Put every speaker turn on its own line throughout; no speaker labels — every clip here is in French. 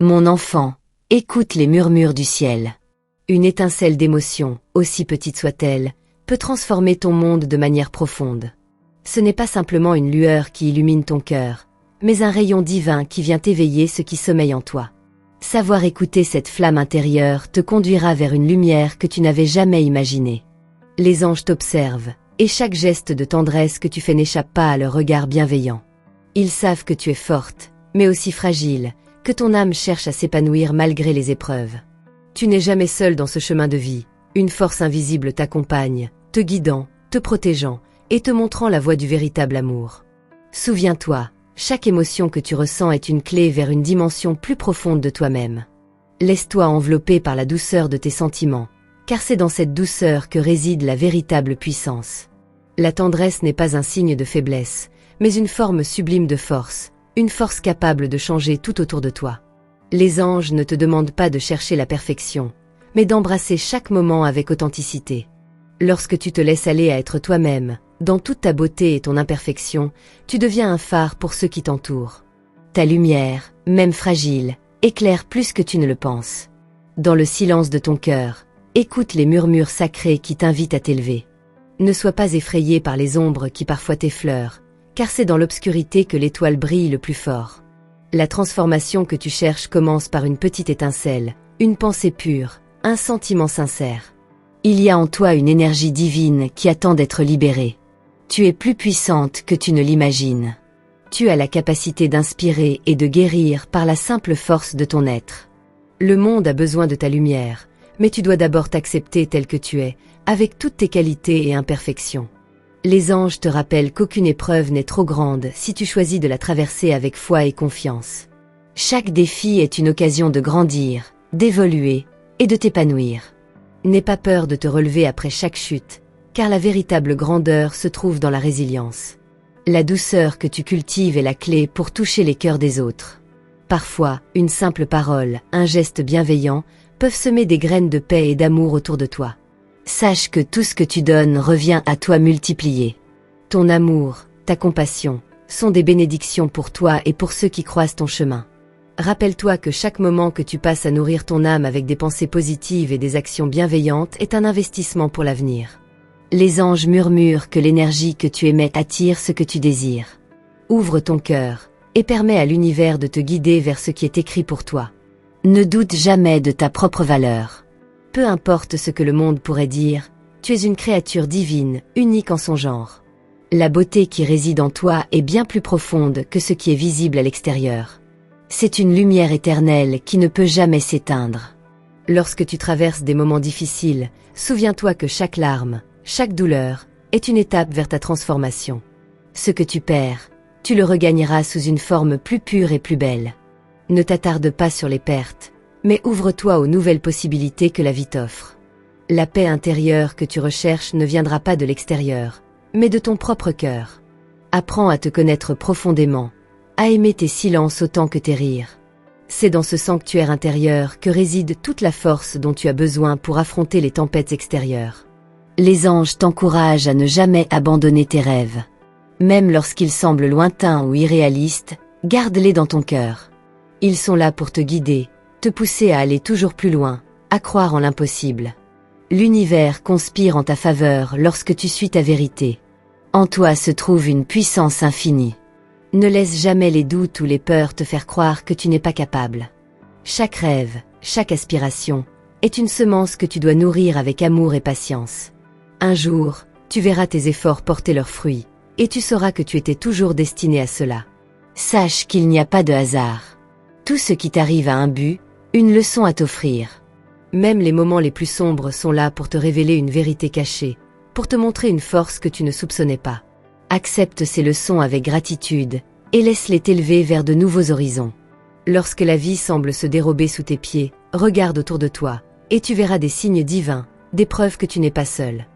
Mon enfant, écoute les murmures du ciel. Une étincelle d'émotion, aussi petite soit-elle, peut transformer ton monde de manière profonde. Ce n'est pas simplement une lueur qui illumine ton cœur, mais un rayon divin qui vient éveiller ce qui sommeille en toi. Savoir écouter cette flamme intérieure te conduira vers une lumière que tu n'avais jamais imaginée. Les anges t'observent, et chaque geste de tendresse que tu fais n'échappe pas à leur regard bienveillant. Ils savent que tu es forte, mais aussi fragile, que ton âme cherche à s'épanouir malgré les épreuves. Tu n'es jamais seule dans ce chemin de vie, une force invisible t'accompagne, te guidant, te protégeant, et te montrant la voie du véritable amour. Souviens-toi, chaque émotion que tu ressens est une clé vers une dimension plus profonde de toi-même. Laisse-toi envelopper par la douceur de tes sentiments, car c'est dans cette douceur que réside la véritable puissance. La tendresse n'est pas un signe de faiblesse, mais une forme sublime de force, une force capable de changer tout autour de toi. Les anges ne te demandent pas de chercher la perfection, mais d'embrasser chaque moment avec authenticité. Lorsque tu te laisses aller à être toi-même, dans toute ta beauté et ton imperfection, tu deviens un phare pour ceux qui t'entourent. Ta lumière, même fragile, éclaire plus que tu ne le penses. Dans le silence de ton cœur, écoute les murmures sacrés qui t'invitent à t'élever. Ne sois pas effrayé par les ombres qui parfois t'effleurent, car c'est dans l'obscurité que l'étoile brille le plus fort. La transformation que tu cherches commence par une petite étincelle, une pensée pure, un sentiment sincère. Il y a en toi une énergie divine qui attend d'être libérée. Tu es plus puissante que tu ne l'imagines. Tu as la capacité d'inspirer et de guérir par la simple force de ton être. Le monde a besoin de ta lumière, mais tu dois d'abord t'accepter tel que tu es, avec toutes tes qualités et imperfections. Les anges te rappellent qu'aucune épreuve n'est trop grande si tu choisis de la traverser avec foi et confiance. Chaque défi est une occasion de grandir, d'évoluer et de t'épanouir. N'aie pas peur de te relever après chaque chute, car la véritable grandeur se trouve dans la résilience. La douceur que tu cultives est la clé pour toucher les cœurs des autres. Parfois, une simple parole, un geste bienveillant, peuvent semer des graines de paix et d'amour autour de toi. Sache que tout ce que tu donnes revient à toi multiplié. Ton amour, ta compassion, sont des bénédictions pour toi et pour ceux qui croisent ton chemin. Rappelle-toi que chaque moment que tu passes à nourrir ton âme avec des pensées positives et des actions bienveillantes est un investissement pour l'avenir. Les anges murmurent que l'énergie que tu émets attire ce que tu désires. Ouvre ton cœur et permets à l'univers de te guider vers ce qui est écrit pour toi. Ne doute jamais de ta propre valeur. Peu importe ce que le monde pourrait dire, tu es une créature divine, unique en son genre. La beauté qui réside en toi est bien plus profonde que ce qui est visible à l'extérieur. C'est une lumière éternelle qui ne peut jamais s'éteindre. Lorsque tu traverses des moments difficiles, souviens-toi que chaque larme, chaque douleur, est une étape vers ta transformation. Ce que tu perds, tu le regagneras sous une forme plus pure et plus belle. Ne t'attarde pas sur les pertes, mais ouvre-toi aux nouvelles possibilités que la vie t'offre. La paix intérieure que tu recherches ne viendra pas de l'extérieur, mais de ton propre cœur. Apprends à te connaître profondément, à aimer tes silences autant que tes rires. C'est dans ce sanctuaire intérieur que réside toute la force dont tu as besoin pour affronter les tempêtes extérieures. Les anges t'encouragent à ne jamais abandonner tes rêves. Même lorsqu'ils semblent lointains ou irréalistes, garde-les dans ton cœur. Ils sont là pour te guider, te pousser à aller toujours plus loin, à croire en l'impossible. L'univers conspire en ta faveur lorsque tu suis ta vérité. En toi se trouve une puissance infinie. Ne laisse jamais les doutes ou les peurs te faire croire que tu n'es pas capable. Chaque rêve, chaque aspiration, est une semence que tu dois nourrir avec amour et patience. Un jour, tu verras tes efforts porter leurs fruits, et tu sauras que tu étais toujours destiné à cela. Sache qu'il n'y a pas de hasard. Tout ce qui t'arrive a un but, une leçon à t'offrir. Même les moments les plus sombres sont là pour te révéler une vérité cachée, pour te montrer une force que tu ne soupçonnais pas. Accepte ces leçons avec gratitude et laisse-les t'élever vers de nouveaux horizons. Lorsque la vie semble se dérober sous tes pieds, regarde autour de toi, et tu verras des signes divins, des preuves que tu n'es pas seul.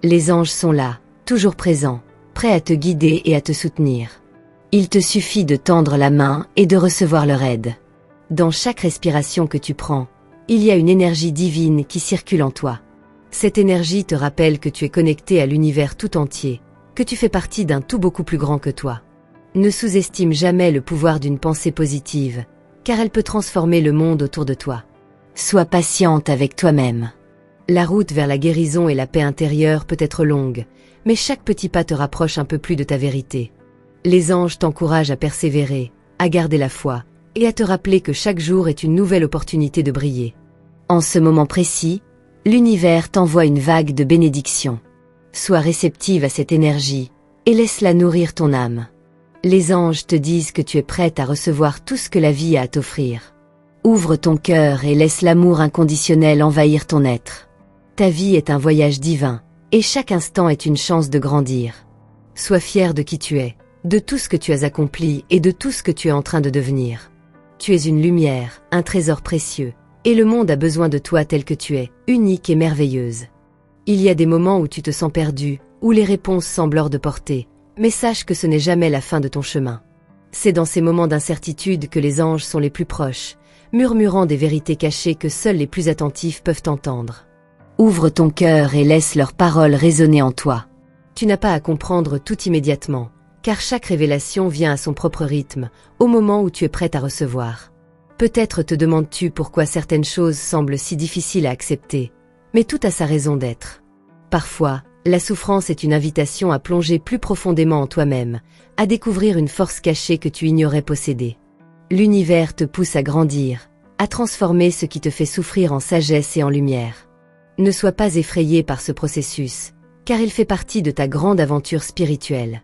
Les anges sont là, toujours présents, prêts à te guider et à te soutenir. Il te suffit de tendre la main et de recevoir leur aide. Dans chaque respiration que tu prends, il y a une énergie divine qui circule en toi. Cette énergie te rappelle que tu es connecté à l'univers tout entier, que tu fais partie d'un tout beaucoup plus grand que toi. Ne sous-estime jamais le pouvoir d'une pensée positive, car elle peut transformer le monde autour de toi. Sois patiente avec toi-même. La route vers la guérison et la paix intérieure peut être longue, mais chaque petit pas te rapproche un peu plus de ta vérité. Les anges t'encouragent à persévérer, à garder la foi, et à te rappeler que chaque jour est une nouvelle opportunité de briller. En ce moment précis, l'univers t'envoie une vague de bénédictions. Sois réceptive à cette énergie, et laisse-la nourrir ton âme. Les anges te disent que tu es prête à recevoir tout ce que la vie a à t'offrir. Ouvre ton cœur et laisse l'amour inconditionnel envahir ton être. Ta vie est un voyage divin, et chaque instant est une chance de grandir. Sois fier de qui tu es, de tout ce que tu as accompli et de tout ce que tu es en train de devenir. Tu es une lumière, un trésor précieux, et le monde a besoin de toi tel que tu es, unique et merveilleuse. Il y a des moments où tu te sens perdu, où les réponses semblent hors de portée, mais sache que ce n'est jamais la fin de ton chemin. C'est dans ces moments d'incertitude que les anges sont les plus proches, murmurant des vérités cachées que seuls les plus attentifs peuvent entendre. Ouvre ton cœur et laisse leurs paroles résonner en toi. Tu n'as pas à comprendre tout immédiatement, car chaque révélation vient à son propre rythme, au moment où tu es prête à recevoir. Peut-être te demandes-tu pourquoi certaines choses semblent si difficiles à accepter, mais tout a sa raison d'être. Parfois, la souffrance est une invitation à plonger plus profondément en toi-même, à découvrir une force cachée que tu ignorais posséder. L'univers te pousse à grandir, à transformer ce qui te fait souffrir en sagesse et en lumière. Ne sois pas effrayé par ce processus, car il fait partie de ta grande aventure spirituelle.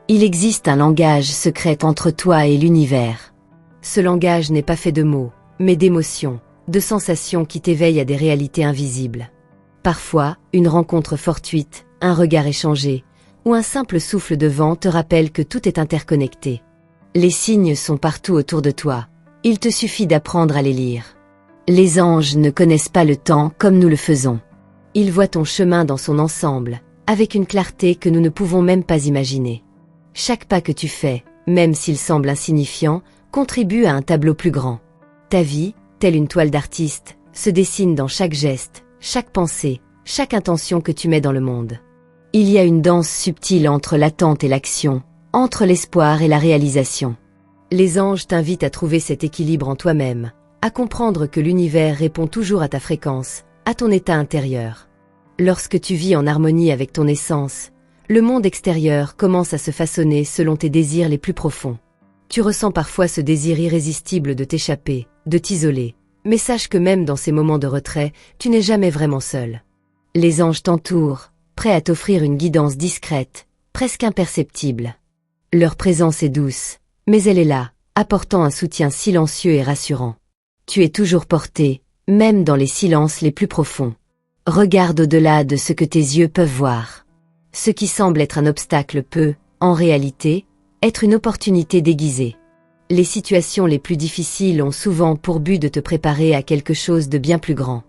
Il existe un langage secret entre toi et l'univers. Ce langage n'est pas fait de mots, mais d'émotions, de sensations qui t'éveillent à des réalités invisibles. Parfois, une rencontre fortuite, un regard échangé, ou un simple souffle de vent te rappelle que tout est interconnecté. Les signes sont partout autour de toi, il te suffit d'apprendre à les lire. Les anges ne connaissent pas le temps comme nous le faisons. Ils voient ton chemin dans son ensemble, avec une clarté que nous ne pouvons même pas imaginer. Chaque pas que tu fais, même s'il semble insignifiant, contribue à un tableau plus grand. Ta vie, telle une toile d'artiste, se dessine dans chaque geste, chaque pensée, chaque intention que tu mets dans le monde. Il y a une danse subtile entre l'attente et l'action, entre l'espoir et la réalisation. Les anges t'invitent à trouver cet équilibre en toi-même, à comprendre que l'univers répond toujours à ta fréquence, à ton état intérieur. Lorsque tu vis en harmonie avec ton essence, le monde extérieur commence à se façonner selon tes désirs les plus profonds. Tu ressens parfois ce désir irrésistible de t'échapper, de t'isoler, mais sache que même dans ces moments de retrait, tu n'es jamais vraiment seul. Les anges t'entourent, prêts à t'offrir une guidance discrète, presque imperceptible. Leur présence est douce, mais elle est là, apportant un soutien silencieux et rassurant. Tu es toujours porté, même dans les silences les plus profonds. Regarde au-delà de ce que tes yeux peuvent voir. Ce qui semble être un obstacle peut, en réalité, être une opportunité déguisée. Les situations les plus difficiles ont souvent pour but de te préparer à quelque chose de bien plus grand.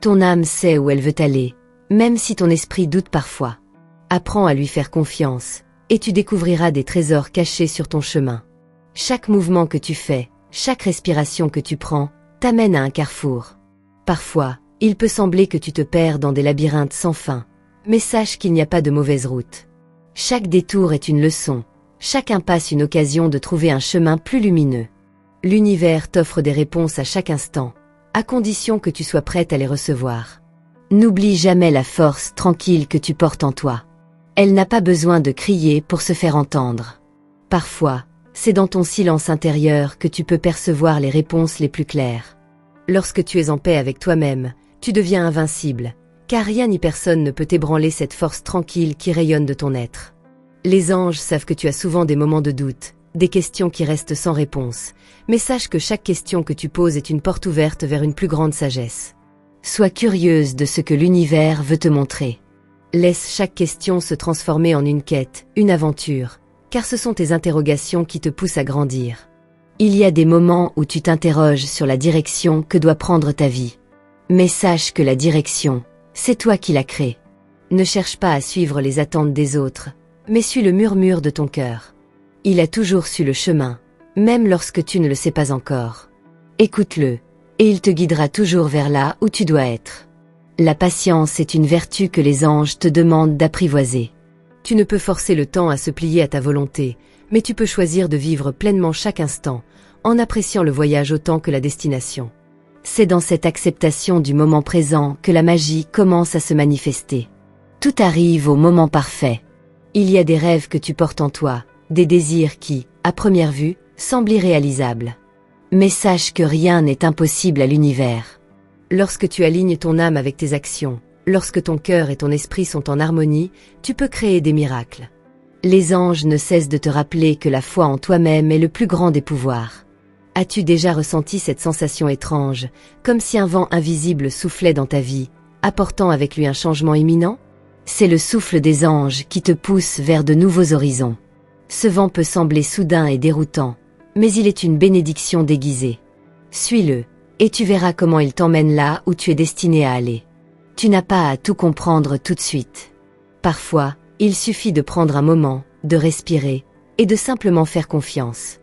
Ton âme sait où elle veut aller, même si ton esprit doute parfois. Apprends à lui faire confiance, et tu découvriras des trésors cachés sur ton chemin. Chaque mouvement que tu fais, chaque respiration que tu prends, t'amène à un carrefour. Parfois, il peut sembler que tu te perds dans des labyrinthes sans fin, mais sache qu'il n'y a pas de mauvaise route. Chaque détour est une leçon, chaque impasse une occasion de trouver un chemin plus lumineux. L'univers t'offre des réponses à chaque instant, à condition que tu sois prête à les recevoir. N'oublie jamais la force tranquille que tu portes en toi. Elle n'a pas besoin de crier pour se faire entendre. Parfois, c'est dans ton silence intérieur que tu peux percevoir les réponses les plus claires. Lorsque tu es en paix avec toi-même, tu deviens invincible, car rien ni personne ne peut ébranler cette force tranquille qui rayonne de ton être. Les anges savent que tu as souvent des moments de doute, des questions qui restent sans réponse, mais sache que chaque question que tu poses est une porte ouverte vers une plus grande sagesse. Sois curieuse de ce que l'univers veut te montrer. Laisse chaque question se transformer en une quête, une aventure, car ce sont tes interrogations qui te poussent à grandir. Il y a des moments où tu t'interroges sur la direction que doit prendre ta vie. Mais sache que la direction, c'est toi qui la crée. Ne cherche pas à suivre les attentes des autres, mais suis le murmure de ton cœur. Il a toujours su le chemin, même lorsque tu ne le sais pas encore. Écoute-le, et il te guidera toujours vers là où tu dois être. La patience est une vertu que les anges te demandent d'apprivoiser. Tu ne peux forcer le temps à se plier à ta volonté, mais tu peux choisir de vivre pleinement chaque instant, en appréciant le voyage autant que la destination. C'est dans cette acceptation du moment présent que la magie commence à se manifester. Tout arrive au moment parfait. Il y a des rêves que tu portes en toi, des désirs qui, à première vue, semblent irréalisables. Mais sache que rien n'est impossible à l'univers. Lorsque tu alignes ton âme avec tes actions, lorsque ton cœur et ton esprit sont en harmonie, tu peux créer des miracles. Les anges ne cessent de te rappeler que la foi en toi-même est le plus grand des pouvoirs. As-tu déjà ressenti cette sensation étrange, comme si un vent invisible soufflait dans ta vie, apportant avec lui un changement imminent? C'est le souffle des anges qui te pousse vers de nouveaux horizons. Ce vent peut sembler soudain et déroutant, mais il est une bénédiction déguisée. Suis-le, et tu verras comment il t'emmène là où tu es destiné à aller. Tu n'as pas à tout comprendre tout de suite. Parfois, il suffit de prendre un moment, de respirer, et de simplement faire confiance.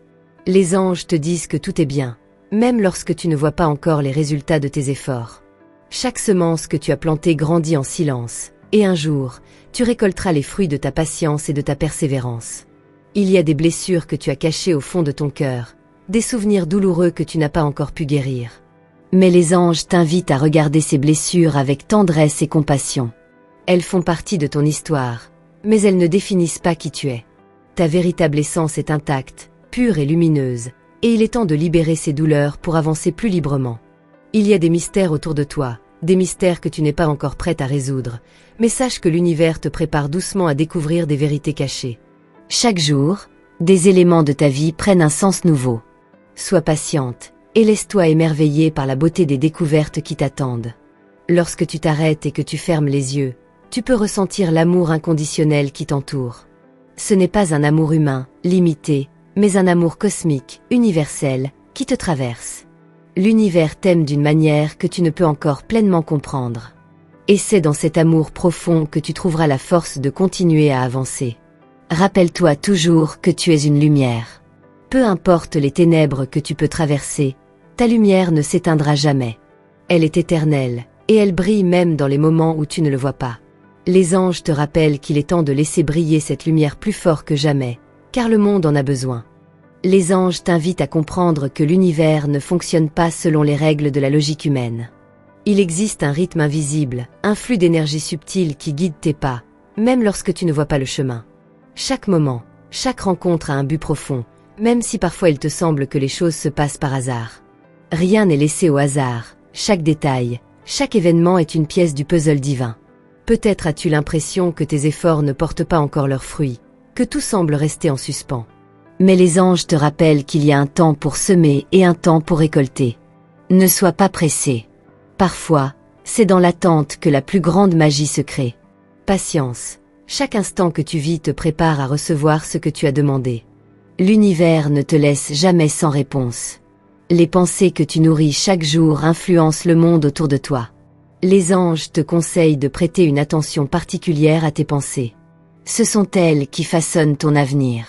Les anges te disent que tout est bien, même lorsque tu ne vois pas encore les résultats de tes efforts. Chaque semence que tu as plantée grandit en silence, et un jour, tu récolteras les fruits de ta patience et de ta persévérance. Il y a des blessures que tu as cachées au fond de ton cœur, des souvenirs douloureux que tu n'as pas encore pu guérir. Mais les anges t'invitent à regarder ces blessures avec tendresse et compassion. Elles font partie de ton histoire, mais elles ne définissent pas qui tu es. Ta véritable essence est intacte, pure et lumineuse, et il est temps de libérer ces douleurs pour avancer plus librement. Il y a des mystères autour de toi, des mystères que tu n'es pas encore prête à résoudre, mais sache que l'univers te prépare doucement à découvrir des vérités cachées. Chaque jour, des éléments de ta vie prennent un sens nouveau. Sois patiente, et laisse-toi émerveiller par la beauté des découvertes qui t'attendent. Lorsque tu t'arrêtes et que tu fermes les yeux, tu peux ressentir l'amour inconditionnel qui t'entoure. Ce n'est pas un amour humain, limité, mais un amour cosmique, universel, qui te traverse. L'univers t'aime d'une manière que tu ne peux encore pleinement comprendre. Et c'est dans cet amour profond que tu trouveras la force de continuer à avancer. Rappelle-toi toujours que tu es une lumière. Peu importe les ténèbres que tu peux traverser, ta lumière ne s'éteindra jamais. Elle est éternelle, et elle brille même dans les moments où tu ne le vois pas. Les anges te rappellent qu'il est temps de laisser briller cette lumière plus fort que jamais, car le monde en a besoin. Les anges t'invitent à comprendre que l'univers ne fonctionne pas selon les règles de la logique humaine. Il existe un rythme invisible, un flux d'énergie subtile qui guide tes pas, même lorsque tu ne vois pas le chemin. Chaque moment, chaque rencontre a un but profond, même si parfois il te semble que les choses se passent par hasard. Rien n'est laissé au hasard, chaque détail, chaque événement est une pièce du puzzle divin. Peut-être as-tu l'impression que tes efforts ne portent pas encore leurs fruits, que tout semble rester en suspens. Mais les anges te rappellent qu'il y a un temps pour semer et un temps pour récolter. Ne sois pas pressé. Parfois, c'est dans l'attente que la plus grande magie se crée. Patience. Chaque instant que tu vis te prépare à recevoir ce que tu as demandé. L'univers ne te laisse jamais sans réponse. Les pensées que tu nourris chaque jour influencent le monde autour de toi. Les anges te conseillent de prêter une attention particulière à tes pensées. Ce sont elles qui façonnent ton avenir.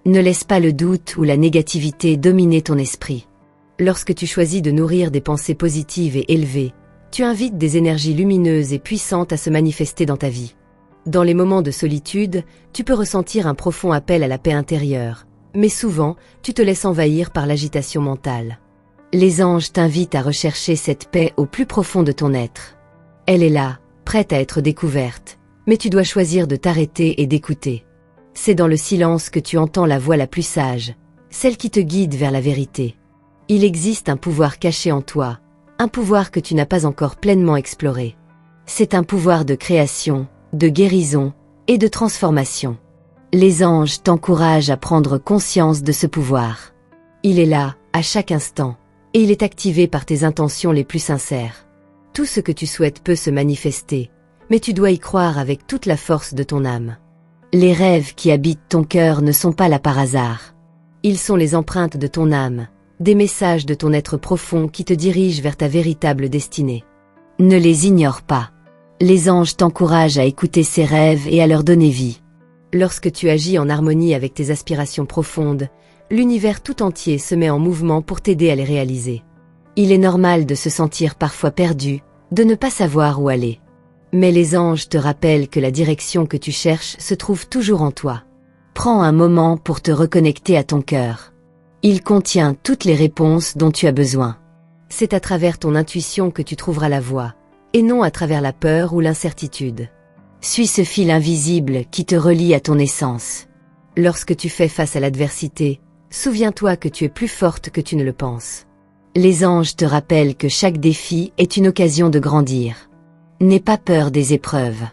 Ne laisse pas le doute ou la négativité dominer ton esprit. Lorsque tu choisis de nourrir des pensées positives et élevées, tu invites des énergies lumineuses et puissantes à se manifester dans ta vie. Dans les moments de solitude, tu peux ressentir un profond appel à la paix intérieure, mais souvent, tu te laisses envahir par l'agitation mentale. Les anges t'invitent à rechercher cette paix au plus profond de ton être. Elle est là, prête à être découverte, mais tu dois choisir de t'arrêter et d'écouter. C'est dans le silence que tu entends la voix la plus sage, celle qui te guide vers la vérité. Il existe un pouvoir caché en toi, un pouvoir que tu n'as pas encore pleinement exploré. C'est un pouvoir de création, de guérison et de transformation. Les anges t'encouragent à prendre conscience de ce pouvoir. Il est là, à chaque instant, et il est activé par tes intentions les plus sincères. Tout ce que tu souhaites peut se manifester, mais tu dois y croire avec toute la force de ton âme. Les rêves qui habitent ton cœur ne sont pas là par hasard. Ils sont les empreintes de ton âme, des messages de ton être profond qui te dirigent vers ta véritable destinée. Ne les ignore pas. Les anges t'encouragent à écouter ces rêves et à leur donner vie. Lorsque tu agis en harmonie avec tes aspirations profondes, l'univers tout entier se met en mouvement pour t'aider à les réaliser. Il est normal de se sentir parfois perdu, de ne pas savoir où aller. Mais les anges te rappellent que la direction que tu cherches se trouve toujours en toi. Prends un moment pour te reconnecter à ton cœur. Il contient toutes les réponses dont tu as besoin. C'est à travers ton intuition que tu trouveras la voie, et non à travers la peur ou l'incertitude. Suis ce fil invisible qui te relie à ton essence. Lorsque tu fais face à l'adversité, souviens-toi que tu es plus forte que tu ne le penses. Les anges te rappellent que chaque défi est une occasion de grandir. N'aie pas peur des épreuves.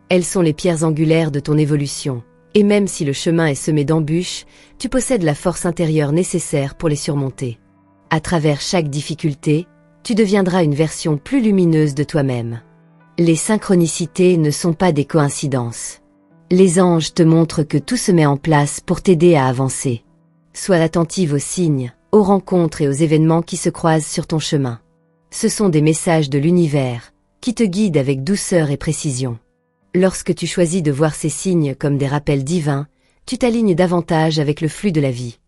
Elles sont les pierres angulaires de ton évolution, et même si le chemin est semé d'embûches, tu possèdes la force intérieure nécessaire pour les surmonter. À travers chaque difficulté, tu deviendras une version plus lumineuse de toi-même. Les synchronicités ne sont pas des coïncidences. Les anges te montrent que tout se met en place pour t'aider à avancer. Sois attentive aux signes, aux rencontres et aux événements qui se croisent sur ton chemin. Ce sont des messages de l'univers, qui te guident avec douceur et précision. Lorsque tu choisis de voir ces signes comme des rappels divins, tu t'alignes davantage avec le flux de la vie.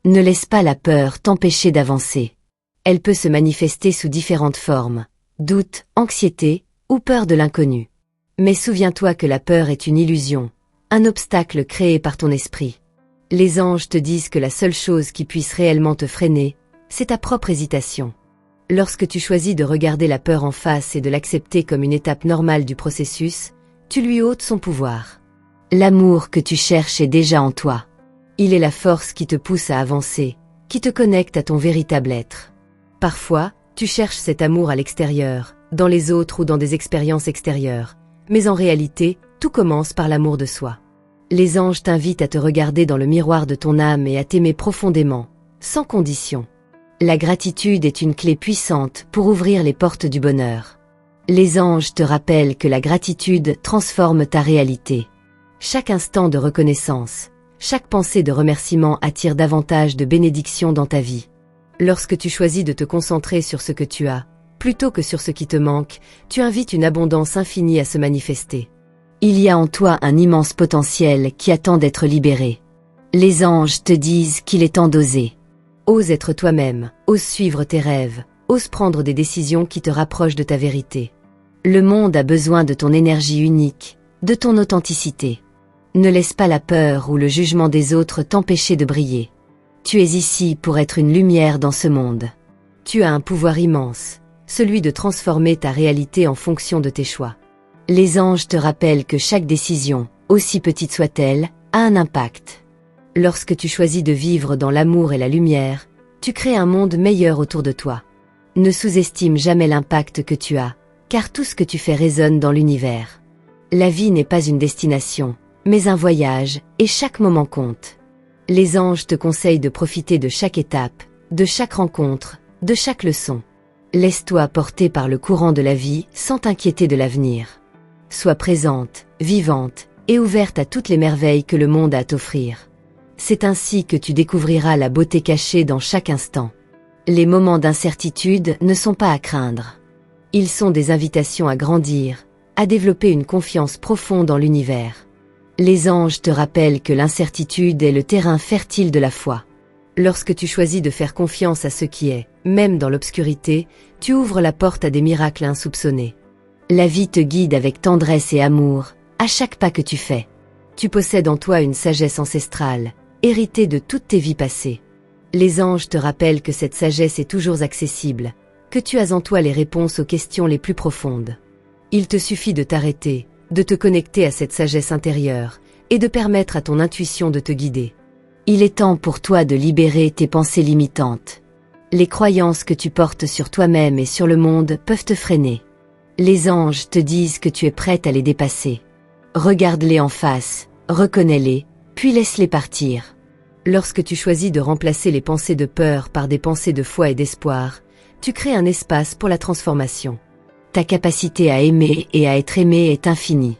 Ne laisse pas la peur t'empêcher d'avancer. Elle peut se manifester sous différentes formes, doute, anxiété ou peur de l'inconnu. Mais souviens-toi que la peur est une illusion, un obstacle créé par ton esprit. Les anges te disent que la seule chose qui puisse réellement te freiner, c'est ta propre hésitation. Lorsque tu choisis de regarder la peur en face et de l'accepter comme une étape normale du processus, tu lui ôtes son pouvoir. L'amour que tu cherches est déjà en toi. Il est la force qui te pousse à avancer, qui te connecte à ton véritable être. Parfois, tu cherches cet amour à l'extérieur, dans les autres ou dans des expériences extérieures. Mais en réalité, tout commence par l'amour de soi. Les anges t'invitent à te regarder dans le miroir de ton âme et à t'aimer profondément, sans condition. La gratitude est une clé puissante pour ouvrir les portes du bonheur. Les anges te rappellent que la gratitude transforme ta réalité. Chaque instant de reconnaissance, chaque pensée de remerciement attire davantage de bénédictions dans ta vie. Lorsque tu choisis de te concentrer sur ce que tu as, plutôt que sur ce qui te manque, tu invites une abondance infinie à se manifester. Il y a en toi un immense potentiel qui attend d'être libéré. Les anges te disent qu'il est temps d'oser. Ose être toi-même, ose suivre tes rêves, ose prendre des décisions qui te rapprochent de ta vérité. Le monde a besoin de ton énergie unique, de ton authenticité. Ne laisse pas la peur ou le jugement des autres t'empêcher de briller. Tu es ici pour être une lumière dans ce monde. Tu as un pouvoir immense, celui de transformer ta réalité en fonction de tes choix. Les anges te rappellent que chaque décision, aussi petite soit-elle, a un impact. Lorsque tu choisis de vivre dans l'amour et la lumière, tu crées un monde meilleur autour de toi. Ne sous-estime jamais l'impact que tu as, car tout ce que tu fais résonne dans l'univers. La vie n'est pas une destination, mais un voyage, et chaque moment compte. Les anges te conseillent de profiter de chaque étape, de chaque rencontre, de chaque leçon. Laisse-toi porter par le courant de la vie sans t'inquiéter de l'avenir. Sois présente, vivante, et ouverte à toutes les merveilles que le monde a à t'offrir. C'est ainsi que tu découvriras la beauté cachée dans chaque instant. Les moments d'incertitude ne sont pas à craindre. Ils sont des invitations à grandir, à développer une confiance profonde en l'univers. Les anges te rappellent que l'incertitude est le terrain fertile de la foi. Lorsque tu choisis de faire confiance à ce qui est, même dans l'obscurité, tu ouvres la porte à des miracles insoupçonnés. La vie te guide avec tendresse et amour, à chaque pas que tu fais. Tu possèdes en toi une sagesse ancestrale, héritée de toutes tes vies passées. Les anges te rappellent que cette sagesse est toujours accessible, que tu as en toi les réponses aux questions les plus profondes. Il te suffit de t'arrêter, de te connecter à cette sagesse intérieure, et de permettre à ton intuition de te guider. Il est temps pour toi de libérer tes pensées limitantes. Les croyances que tu portes sur toi-même et sur le monde peuvent te freiner. Les anges te disent que tu es prête à les dépasser. Regarde-les en face, reconnais-les, puis laisse-les partir. Lorsque tu choisis de remplacer les pensées de peur par des pensées de foi et d'espoir, tu crées un espace pour la transformation. Ta capacité à aimer et à être aimé est infinie.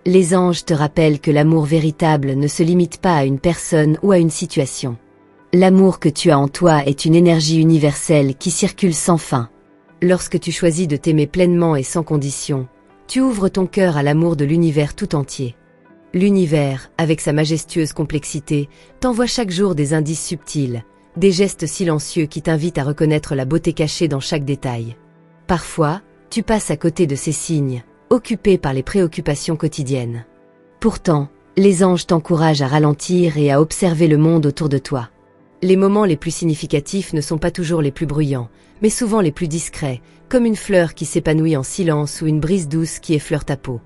Les anges te rappellent que l'amour véritable ne se limite pas à une personne ou à une situation. L'amour que tu as en toi est une énergie universelle qui circule sans fin. Lorsque tu choisis de t'aimer pleinement et sans condition, tu ouvres ton cœur à l'amour de l'univers tout entier. L'univers, avec sa majestueuse complexité, t'envoie chaque jour des indices subtils, des gestes silencieux qui t'invitent à reconnaître la beauté cachée dans chaque détail. Parfois, tu passes à côté de ces signes, occupé par les préoccupations quotidiennes. Pourtant, les anges t'encouragent à ralentir et à observer le monde autour de toi. Les moments les plus significatifs ne sont pas toujours les plus bruyants, mais souvent les plus discrets, comme une fleur qui s'épanouit en silence ou une brise douce qui effleure ta peau.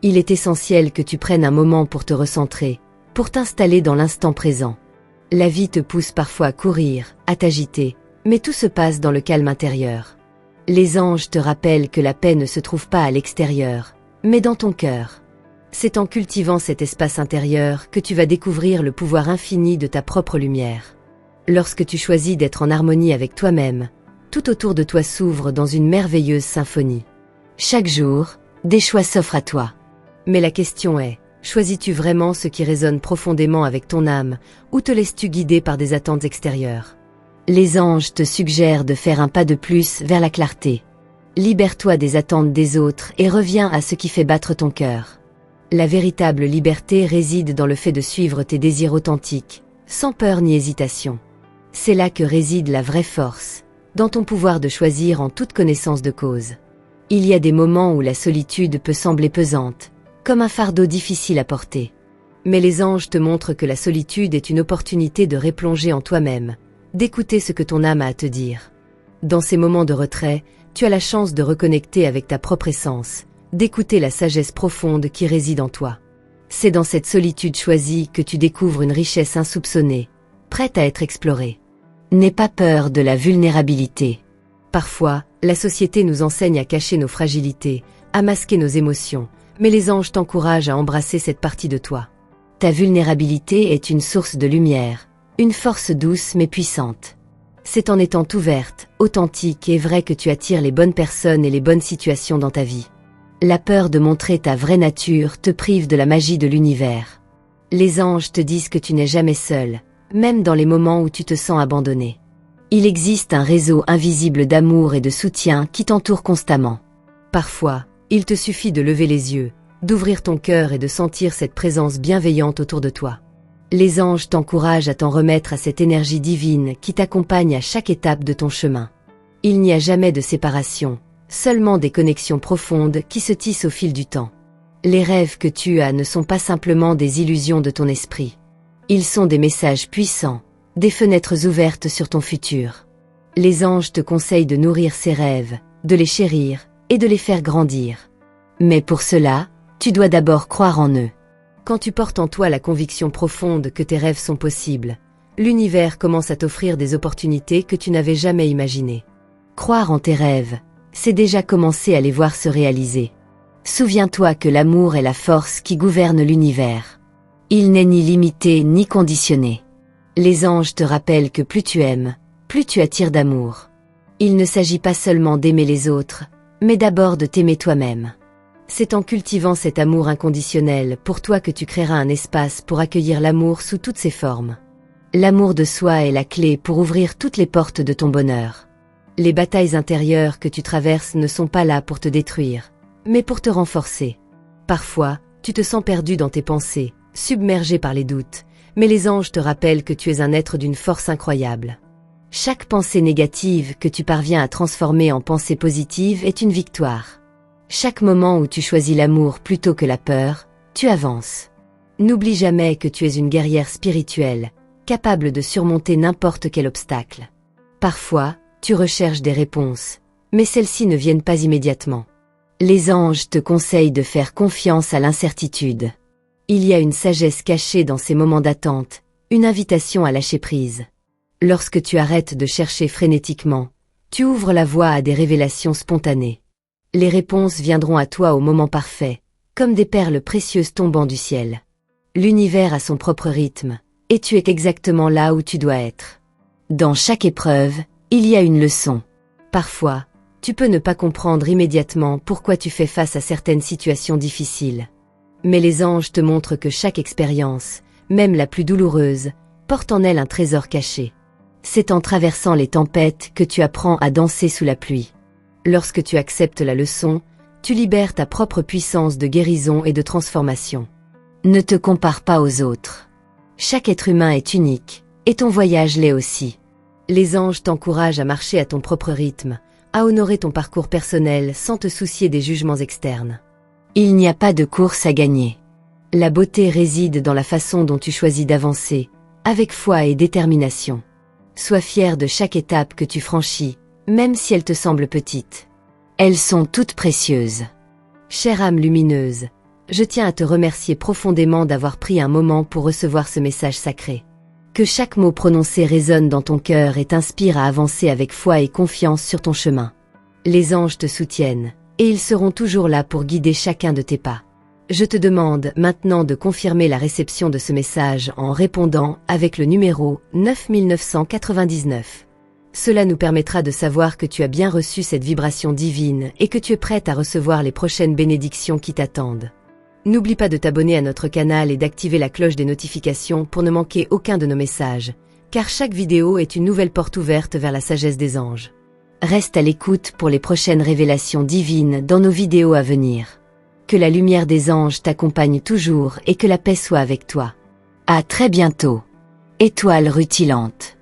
Il est essentiel que tu prennes un moment pour te recentrer, pour t'installer dans l'instant présent. La vie te pousse parfois à courir, à t'agiter, mais tout se passe dans le calme intérieur. Les anges te rappellent que la paix ne se trouve pas à l'extérieur, mais dans ton cœur. C'est en cultivant cet espace intérieur que tu vas découvrir le pouvoir infini de ta propre lumière. Lorsque tu choisis d'être en harmonie avec toi-même, tout autour de toi s'ouvre dans une merveilleuse symphonie. Chaque jour, des choix s'offrent à toi. Mais la question est, choisis-tu vraiment ce qui résonne profondément avec ton âme, ou te laisses-tu guider par des attentes extérieures? Les anges te suggèrent de faire un pas de plus vers la clarté. Libère-toi des attentes des autres et reviens à ce qui fait battre ton cœur. La véritable liberté réside dans le fait de suivre tes désirs authentiques, sans peur ni hésitation. C'est là que réside la vraie force, dans ton pouvoir de choisir en toute connaissance de cause. Il y a des moments où la solitude peut sembler pesante, comme un fardeau difficile à porter. Mais les anges te montrent que la solitude est une opportunité de replonger en toi-même, d'écouter ce que ton âme a à te dire. Dans ces moments de retrait, tu as la chance de reconnecter avec ta propre essence, d'écouter la sagesse profonde qui réside en toi. C'est dans cette solitude choisie que tu découvres une richesse insoupçonnée, prête à être explorée. N'aie pas peur de la vulnérabilité. Parfois, la société nous enseigne à cacher nos fragilités, à masquer nos émotions, mais les anges t'encouragent à embrasser cette partie de toi. Ta vulnérabilité est une source de lumière, une force douce mais puissante. C'est en étant ouverte, authentique et vraie que tu attires les bonnes personnes et les bonnes situations dans ta vie. La peur de montrer ta vraie nature te prive de la magie de l'univers. Les anges te disent que tu n'es jamais seul, même dans les moments où tu te sens abandonné. Il existe un réseau invisible d'amour et de soutien qui t'entoure constamment. Parfois, il te suffit de lever les yeux, d'ouvrir ton cœur et de sentir cette présence bienveillante autour de toi. Les anges t'encouragent à t'en remettre à cette énergie divine qui t'accompagne à chaque étape de ton chemin. Il n'y a jamais de séparation, seulement des connexions profondes qui se tissent au fil du temps. Les rêves que tu as ne sont pas simplement des illusions de ton esprit. Ils sont des messages puissants, des fenêtres ouvertes sur ton futur. Les anges te conseillent de nourrir ces rêves, de les chérir et de les faire grandir. Mais pour cela, tu dois d'abord croire en eux. Quand tu portes en toi la conviction profonde que tes rêves sont possibles, l'univers commence à t'offrir des opportunités que tu n'avais jamais imaginées. Croire en tes rêves, c'est déjà commencer à les voir se réaliser. Souviens-toi que l'amour est la force qui gouverne l'univers. Il n'est ni limité ni conditionné. Les anges te rappellent que plus tu aimes, plus tu attires d'amour. Il ne s'agit pas seulement d'aimer les autres, mais d'abord de t'aimer toi-même. C'est en cultivant cet amour inconditionnel pour toi que tu créeras un espace pour accueillir l'amour sous toutes ses formes. L'amour de soi est la clé pour ouvrir toutes les portes de ton bonheur. Les batailles intérieures que tu traverses ne sont pas là pour te détruire, mais pour te renforcer. Parfois, tu te sens perdu dans tes pensées, submergé par les doutes, mais les anges te rappellent que tu es un être d'une force incroyable. Chaque pensée négative que tu parviens à transformer en pensée positive est une victoire. Chaque moment où tu choisis l'amour plutôt que la peur, tu avances. N'oublie jamais que tu es une guerrière spirituelle, capable de surmonter n'importe quel obstacle. Parfois, tu recherches des réponses, mais celles-ci ne viennent pas immédiatement. Les anges te conseillent de faire confiance à l'incertitude. Il y a une sagesse cachée dans ces moments d'attente, une invitation à lâcher prise. Lorsque tu arrêtes de chercher frénétiquement, tu ouvres la voie à des révélations spontanées. Les réponses viendront à toi au moment parfait, comme des perles précieuses tombant du ciel. L'univers a son propre rythme, et tu es exactement là où tu dois être. Dans chaque épreuve, il y a une leçon. Parfois, tu peux ne pas comprendre immédiatement pourquoi tu fais face à certaines situations difficiles. Mais les anges te montrent que chaque expérience, même la plus douloureuse, porte en elle un trésor caché. C'est en traversant les tempêtes que tu apprends à danser sous la pluie. Lorsque tu acceptes la leçon, tu libères ta propre puissance de guérison et de transformation. Ne te compare pas aux autres. Chaque être humain est unique, et ton voyage l'est aussi. Les anges t'encouragent à marcher à ton propre rythme, à honorer ton parcours personnel sans te soucier des jugements externes. Il n'y a pas de course à gagner. La beauté réside dans la façon dont tu choisis d'avancer, avec foi et détermination. Sois fier de chaque étape que tu franchis, même si elle te semble petite. Elles sont toutes précieuses. Chère âme lumineuse, je tiens à te remercier profondément d'avoir pris un moment pour recevoir ce message sacré. Que chaque mot prononcé résonne dans ton cœur et t'inspire à avancer avec foi et confiance sur ton chemin. Les anges te soutiennent, et ils seront toujours là pour guider chacun de tes pas. Je te demande maintenant de confirmer la réception de ce message en répondant avec le numéro 9999. Cela nous permettra de savoir que tu as bien reçu cette vibration divine et que tu es prête à recevoir les prochaines bénédictions qui t'attendent. N'oublie pas de t'abonner à notre canal et d'activer la cloche des notifications pour ne manquer aucun de nos messages, car chaque vidéo est une nouvelle porte ouverte vers la sagesse des anges. Reste à l'écoute pour les prochaines révélations divines dans nos vidéos à venir. Que la lumière des anges t'accompagne toujours et que la paix soit avec toi. À très bientôt. Étoile rutilante.